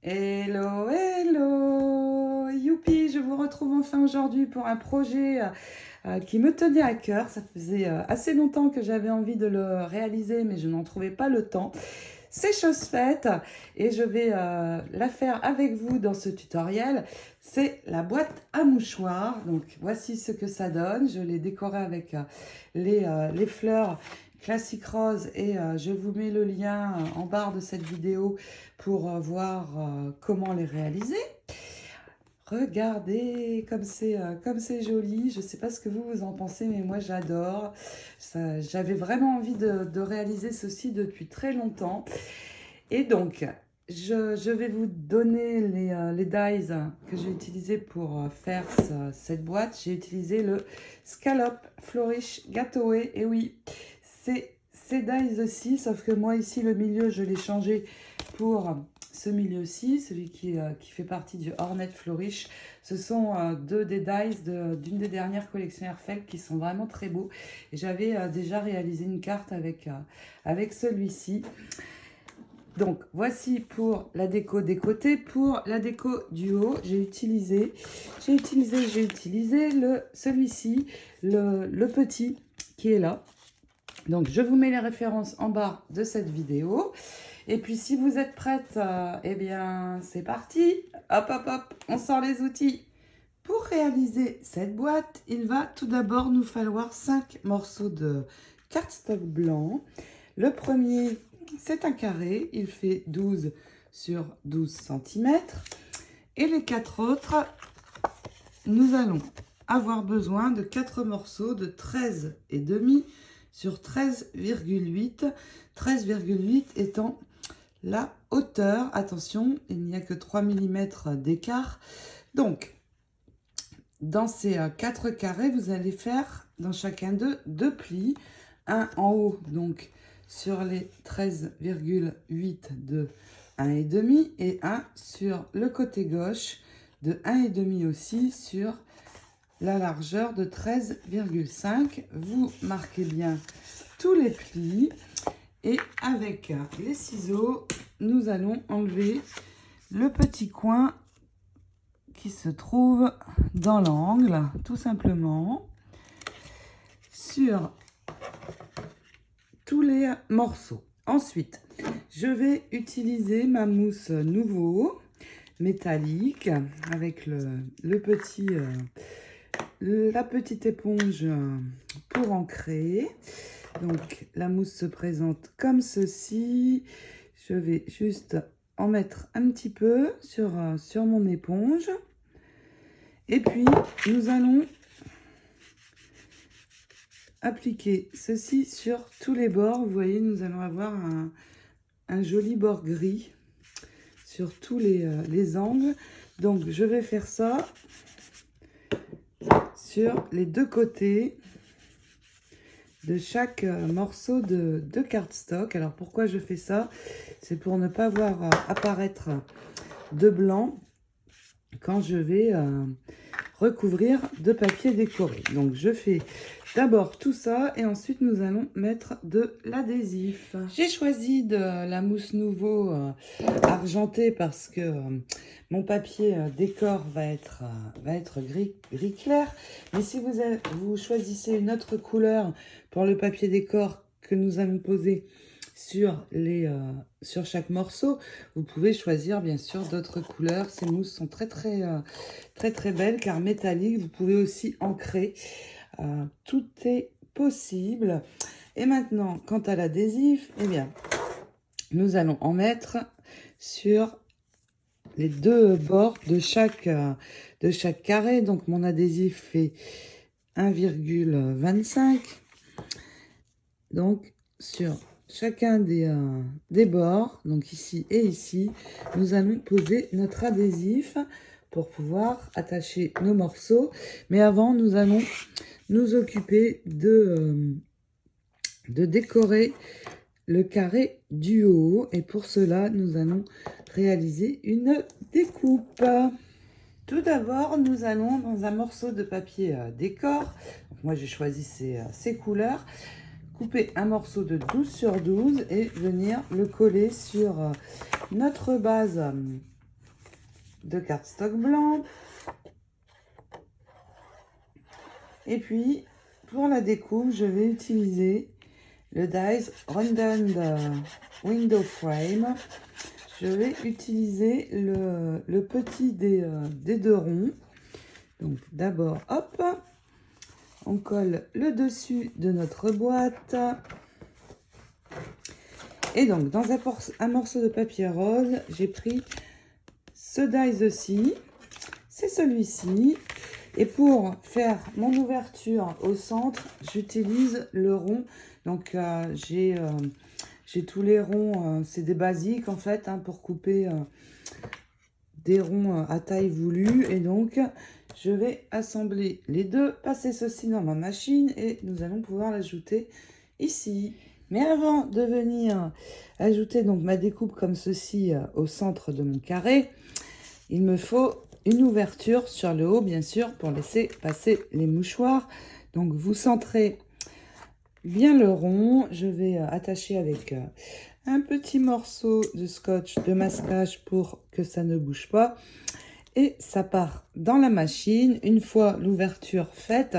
Hello, hello! Youpi, je vous retrouve enfin aujourd'hui pour un projet qui me tenait à cœur. Ça faisait assez longtemps que j'avais envie de le réaliser, mais je n'en trouvais pas le temps. C'est chose faite et je vais la faire avec vous dans ce tutoriel. C'est la boîte à mouchoirs. Donc voici ce que ça donne. Je l'ai décoré avec les fleurs Classic Rose et je vous mets le lien en barre de cette vidéo pour voir comment les réaliser. Regardez comme c'est joli. Je ne sais pas ce que vous en pensez, mais moi j'adore. J'avais vraiment envie de réaliser ceci depuis très longtemps. Et donc, je vais vous donner les dies que j'ai utilisés pour faire cette boîte. J'ai utilisé le Scallop Flourish Gateway. Et oui, c'est ces dies aussi, sauf que moi ici, le milieu, je l'ai changé pour ce milieu-ci, celui qui fait partie du Hornet Flourish. Ce sont deux des dies d'une des dernières collections Airfeld qui sont vraiment très beaux. Et j'avais déjà réalisé une carte avec celui-ci. Donc, voici pour la déco des côtés. Pour la déco du haut, j'ai utilisé celui-ci, le petit qui est là. Donc, je vous mets les références en bas de cette vidéo. Et puis, si vous êtes prête, eh bien, c'est parti. Hop, hop, hop, on sort les outils. Pour réaliser cette boîte, il va tout d'abord nous falloir 5 morceaux de cardstock blanc. Le premier, c'est un carré, il fait 12 sur 12 cm. Et les 4 autres, nous allons avoir besoin de 4 morceaux de 13,5 sur 13,8. 13,8 étant la hauteur. Attention, il n'y a que 3 mm d'écart. Donc, dans ces 4 carrés, vous allez faire dans chacun d'eux 2 plis. Un en haut, donc sur les 13,8 de 1,5 et un sur le côté gauche de 1,5 aussi sur la largeur de 13,5. Vous marquez bien tous les plis et avec les ciseaux, nous allons enlever le petit coin qui se trouve dans l'angle, tout simplement, sur tous les morceaux. Ensuite, je vais utiliser ma mousse Nouveau métallique avec la petite éponge pour ancrer. Donc, la mousse se présente comme ceci. Je vais juste en mettre un petit peu sur mon éponge. Et puis, nous allons appliquer ceci sur tous les bords. Vous voyez, nous allons avoir un joli bord gris sur tous les angles. Donc, je vais faire ça sur les deux côtés de chaque morceau de cardstock. Alors, pourquoi je fais ça? C'est pour ne pas voir apparaître de blanc quand je vais recouvrir de papier décoré. Donc, je fais d'abord tout ça et ensuite nous allons mettre de l'adhésif. J'ai choisi de la mousse Nouveau argentée parce que mon papier décor va être gris clair. Mais si vous choisissez une autre couleur pour le papier décor que nous allons poser sur chaque morceau, vous pouvez choisir bien sûr d'autres couleurs. Ces mousses sont très belles car métalliques. Vous pouvez aussi ancrer. Tout est possible. Et maintenant, quant à l'adhésif, eh bien, nous allons en mettre sur les deux bords de chaque carré. Donc, mon adhésif fait 1,25. Donc, sur chacun des bords, donc ici et ici, nous allons poser notre adhésif pour pouvoir attacher nos morceaux. Mais avant, nous allons nous occuper de décorer le carré du haut. Et pour cela, nous allons réaliser une découpe. Tout d'abord, nous allons dans un morceau de papier décor. Donc, moi, j'ai choisi ces couleurs. Couper un morceau de 12 sur 12 et venir le coller sur notre base de cardstock blanc. Et puis, pour la découpe, je vais utiliser le Dies Rounded Window Frame. Je vais utiliser le petit des deux ronds. Donc, d'abord, hop, on colle le dessus de notre boîte. Et donc, dans un morceau de papier rose, j'ai pris ce dies-ci. C'est celui-ci. Et pour faire mon ouverture au centre, j'utilise le rond. Donc, j'ai tous les ronds. C'est des basiques, en fait, hein, pour couper des ronds à taille voulue. Et donc, je vais assembler les deux, passer ceci dans ma machine et nous allons pouvoir l'ajouter ici. Mais avant de venir ajouter donc ma découpe comme ceci au centre de mon carré, il me faut une ouverture sur le haut, bien sûr, pour laisser passer les mouchoirs. Donc, vous centrez bien le rond. Je vais attacher avec un petit morceau de scotch de masquage pour que ça ne bouge pas. Et ça part dans la machine. Une fois l'ouverture faite,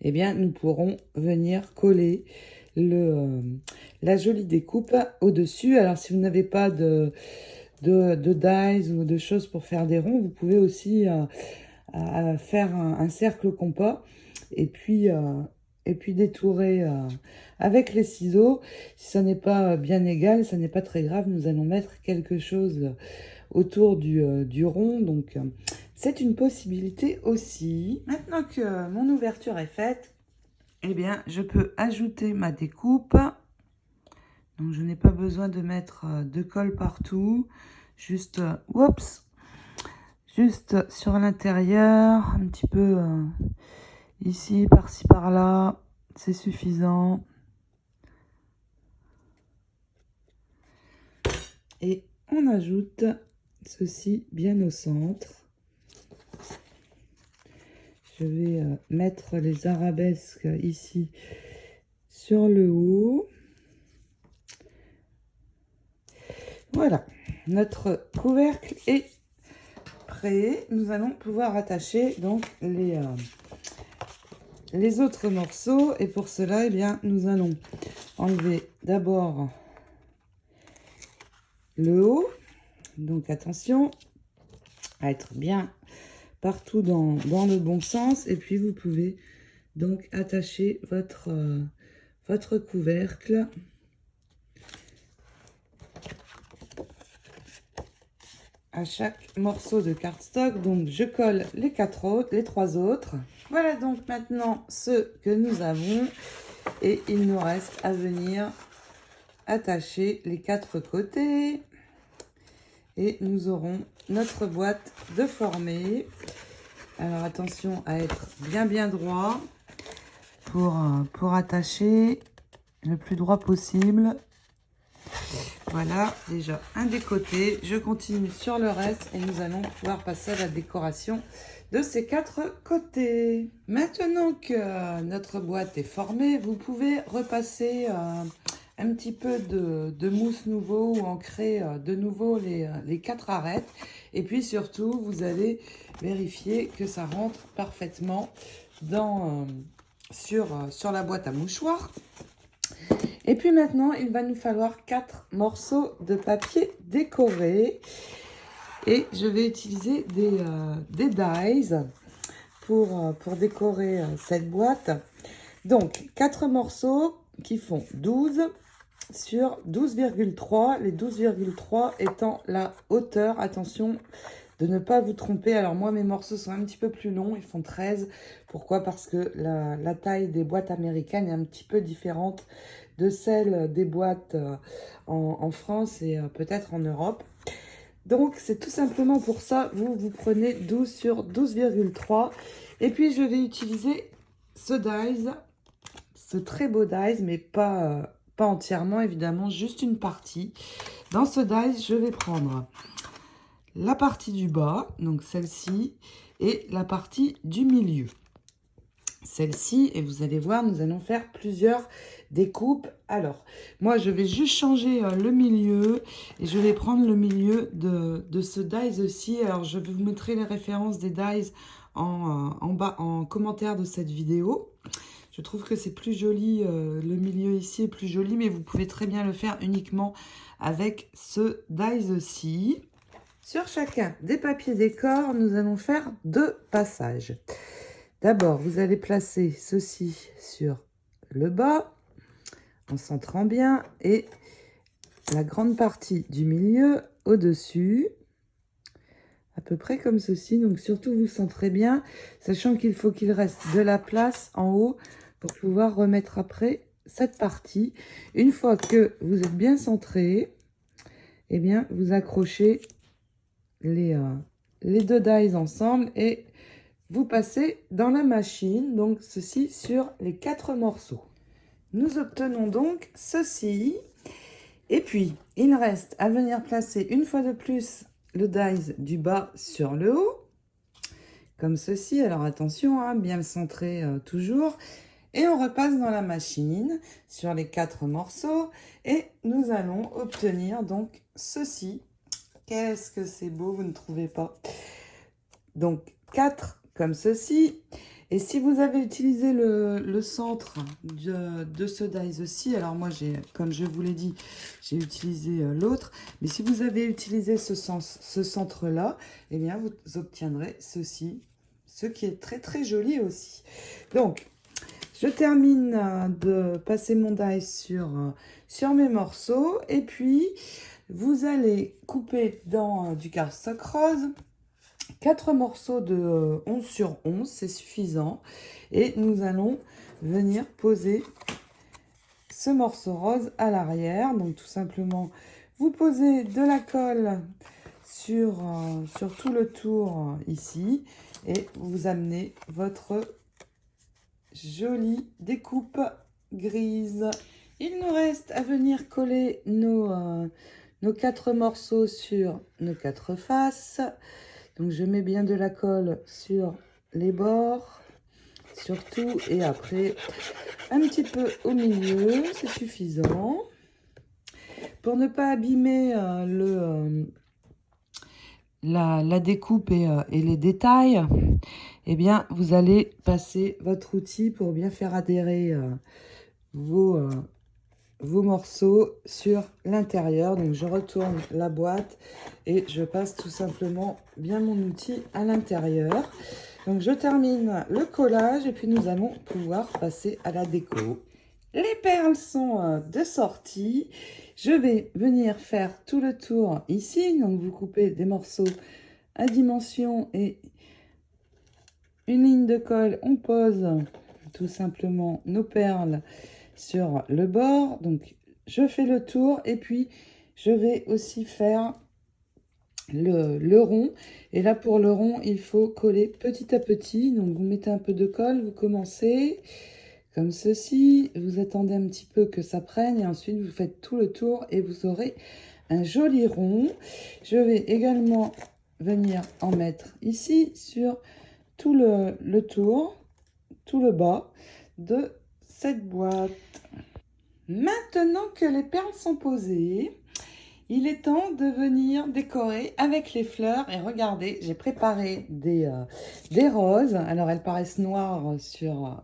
eh bien, nous pourrons venir coller la jolie découpe au-dessus. Alors, si vous n'avez pas de dies ou de choses pour faire des ronds, vous pouvez aussi faire un cercle compas et puis détourer avec les ciseaux. Si ça n'est pas bien égal, ça n'est pas très grave, nous allons mettre quelque chose autour du rond, donc c'est une possibilité aussi. Maintenant que mon ouverture est faite, eh bien je peux ajouter ma découpe. Donc je n'ai pas besoin de mettre de colle partout, juste juste sur l'intérieur, un petit peu ici, par-ci, par-là, c'est suffisant. Et on ajoute ceci bien au centre. Je vais mettre les arabesques ici sur le haut. Voilà, notre couvercle est prêt. Nous allons pouvoir attacher donc les autres morceaux. Et pour cela, eh bien, nous allons enlever d'abord le haut. Donc attention à être bien partout dans le bon sens. Et puis vous pouvez donc attacher votre couvercle à chaque morceau de cardstock. Donc je colle les trois autres. Voilà donc maintenant ce que nous avons. Et il nous reste à venir attacher les quatre côtés. Et nous aurons notre boîte de formée. Alors attention à être bien droit pour attacher le plus droit possible. Voilà, déjà un des côtés. Je continue sur le reste et nous allons pouvoir passer à la décoration de ces quatre côtés. Maintenant que notre boîte est formée, vous pouvez repasser un petit peu de mousse nouveau ou ancrer de nouveau les quatre arêtes. Et puis surtout, vous allez vérifier que ça rentre parfaitement sur la boîte à mouchoirs. Et puis maintenant, il va nous falloir 4 morceaux de papier décoré. Et je vais utiliser des dies pour décorer cette boîte. Donc, 4 morceaux qui font 12 sur 12,3. Les 12,3 étant la hauteur. Attention de ne pas vous tromper. Alors moi, mes morceaux sont un petit peu plus longs. Ils font 13. Pourquoi? Parce que la taille des boîtes américaines est un petit peu différente de celle des boîtes en France et peut-être en Europe. Donc, c'est tout simplement pour ça, vous prenez 12 sur 12,3. Et puis, je vais utiliser ce dies, ce très beau dies, mais pas entièrement, évidemment, juste une partie. Dans ce dies, je vais prendre la partie du bas, donc celle-ci, et la partie du milieu. celle-ci. Et vous allez voir, nous allons faire plusieurs découpes. Alors, moi, je vais juste changer le milieu. Et je vais prendre le milieu de ce dies aussi. Alors, je vous mettrai les références des dies en bas, en commentaire de cette vidéo. Je trouve que c'est plus joli, le milieu ici est plus joli, mais vous pouvez très bien le faire uniquement avec ce dies-ci. Sur chacun des papiers décor, nous allons faire 2 passages. D'abord, vous allez placer ceci sur le bas, en centrant bien, et la grande partie du milieu au-dessus, à peu près comme ceci. Donc surtout, vous centrez bien, sachant qu'il faut qu'il reste de la place en haut pour pouvoir remettre après cette partie. Une fois que vous êtes bien centré, eh bien, vous accrochez les 2 dies ensemble et vous passez dans la machine. Donc, ceci sur les 4 morceaux. Nous obtenons donc ceci. Et puis, il reste à venir placer une fois de plus le dies du bas sur le haut. Comme ceci. Alors, attention, hein, bien le centrer toujours. Et on repasse dans la machine sur les 4 morceaux et nous allons obtenir donc ceci. Qu'est-ce que c'est beau, vous ne trouvez pas? Donc 4 comme ceci. Et si vous avez utilisé le centre de ce dies aussi, alors moi, comme je vous l'ai dit, j'ai utilisé l'autre. Mais si vous avez utilisé ce centre-là, eh bien, vous obtiendrez ceci, ce qui est très très joli aussi. Donc, je termine de passer mon die sur mes morceaux. Et puis, vous allez couper dans du cardstock rose 4 morceaux de 11 sur 11, c'est suffisant. Et nous allons venir poser ce morceau rose à l'arrière. Donc, tout simplement, vous posez de la colle sur tout le tour ici. Et vous amenez votre jolie découpe grise. Il nous reste à venir coller nos 4 morceaux sur nos 4 faces. Donc je mets bien de la colle sur les bords, surtout, et après un petit peu au milieu, c'est suffisant. Pour ne pas abîmer la découpe et les détails, eh bien, vous allez passer votre outil pour bien faire adhérer vos morceaux sur l'intérieur. Donc, je retourne la boîte et je passe tout simplement bien mon outil à l'intérieur. Donc, je termine le collage et puis nous allons pouvoir passer à la déco. Les perles sont de sortie. Je vais venir faire tout le tour ici. Donc, vous coupez des morceaux à dimension et une ligne de colle. On pose tout simplement nos perles sur le bord. Donc, je fais le tour et puis je vais aussi faire le rond. Et là, pour le rond, il faut coller petit à petit. Donc, vous mettez un peu de colle, vous commencez comme ceci. Vous attendez un petit peu que ça prenne et ensuite, vous faites tout le tour et vous aurez un joli rond. Je vais également venir en mettre ici sur tout le tour, tout le bas de cette boîte. Maintenant que les perles sont posées, il est temps de venir décorer avec les fleurs. Et regardez, j'ai préparé des roses. Alors, elles paraissent noires sur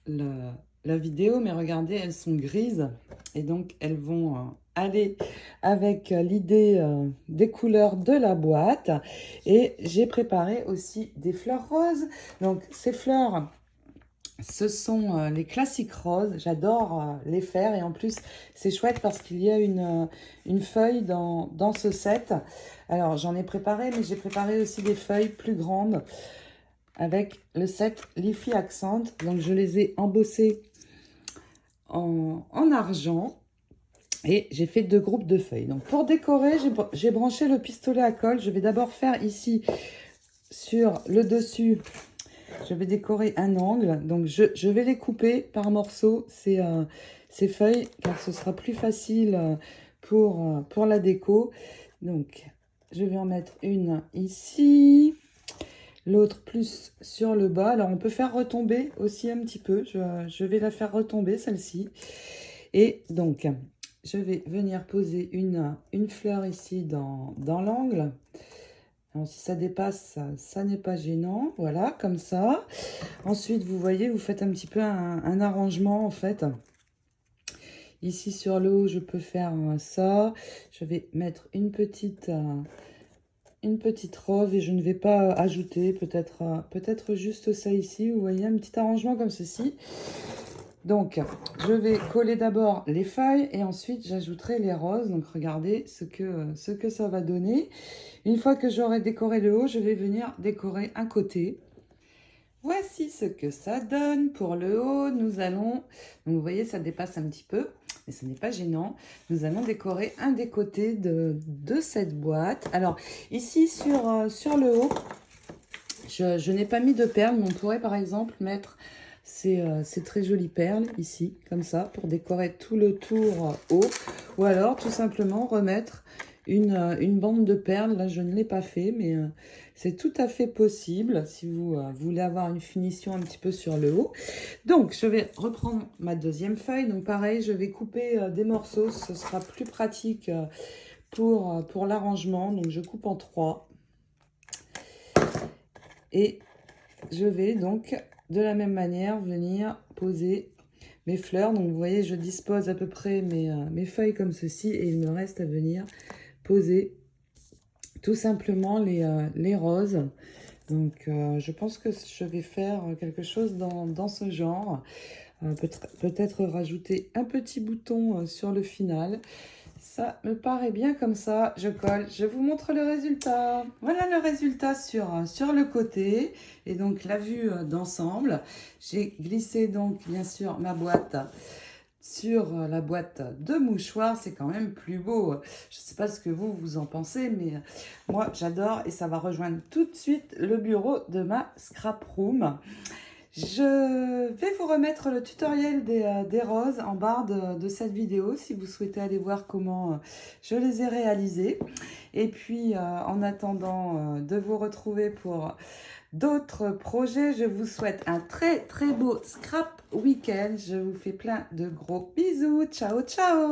la vidéo, mais regardez, elles sont grises. Et donc, elles vont aller avec l'idée des couleurs de la boîte. Et j'ai préparé aussi des fleurs roses. Donc, ces fleurs, ce sont les classiques roses. J'adore les faire. Et en plus, c'est chouette parce qu'il y a une feuille dans ce set. Alors, j'en ai préparé, mais j'ai préparé aussi des feuilles plus grandes avec le set Leafy Accent. Donc, je les ai embossées en argent. Et j'ai fait 2 groupes de feuilles. Donc, pour décorer, j'ai branché le pistolet à colle. Je vais d'abord faire ici, sur le dessus, je vais décorer un angle. Donc, je vais les couper par morceaux, ces feuilles, car ce sera plus facile pour la déco. Donc, je vais en mettre une ici. l'autre plus sur le bas. Alors, on peut faire retomber aussi un petit peu. Je vais la faire retomber, celle-ci. Et donc, je vais venir poser une fleur ici dans l'angle. Alors, si ça dépasse, ça n'est pas gênant. Voilà, comme ça. Ensuite, vous voyez, vous faites un petit peu un arrangement, en fait. Ici, sur le haut, je peux faire ça. Je vais mettre une petite rose et je ne vais pas ajouter, peut-être juste ça ici. Vous voyez, un petit arrangement comme ceci. Donc, je vais coller d'abord les feuilles et ensuite j'ajouterai les roses. Donc, regardez ce que ça va donner. Une fois que j'aurai décoré le haut, je vais venir décorer un côté. Voici ce que ça donne pour le haut. Nous allons, donc vous voyez, ça dépasse un petit peu, mais ce n'est pas gênant. Nous allons décorer un des côtés de cette boîte. Alors, ici, sur le haut, je n'ai pas mis de perles, mais on pourrait par exemple mettre ces très jolies perles ici, comme ça, pour décorer tout le tour haut. Ou alors, tout simplement, remettre une bande de perles. Là, je ne l'ai pas fait, mais c'est tout à fait possible si vous voulez avoir une finition un petit peu sur le haut. Donc, je vais reprendre ma deuxième feuille. Donc, pareil, je vais couper des morceaux. Ce sera plus pratique pour l'arrangement. Donc, je coupe en 3. Et je vais donc, de la même manière, venir poser mes fleurs. Donc, vous voyez, je dispose à peu près mes feuilles comme ceci. Et il me reste à venir poser tout simplement les roses. Donc, je pense que je vais faire quelque chose dans ce genre. Peut-être rajouter un petit bouton sur le final. Ça me paraît bien comme ça. Je colle. Je vous montre le résultat. Voilà le résultat sur le côté. Et donc, la vue d'ensemble. J'ai glissé donc, bien sûr, ma boîte sur la boîte de mouchoirs. C'est quand même plus beau. Je ne sais pas ce que vous en pensez, mais moi, j'adore. Et ça va rejoindre tout de suite le bureau de ma scrap room. Je vais vous remettre le tutoriel des roses en barre de cette vidéo si vous souhaitez aller voir comment je les ai réalisées. Et puis, en attendant de vous retrouver pour d'autres projets, je vous souhaite un très très beau scrap week-end. Je vous fais plein de gros bisous. Ciao, ciao!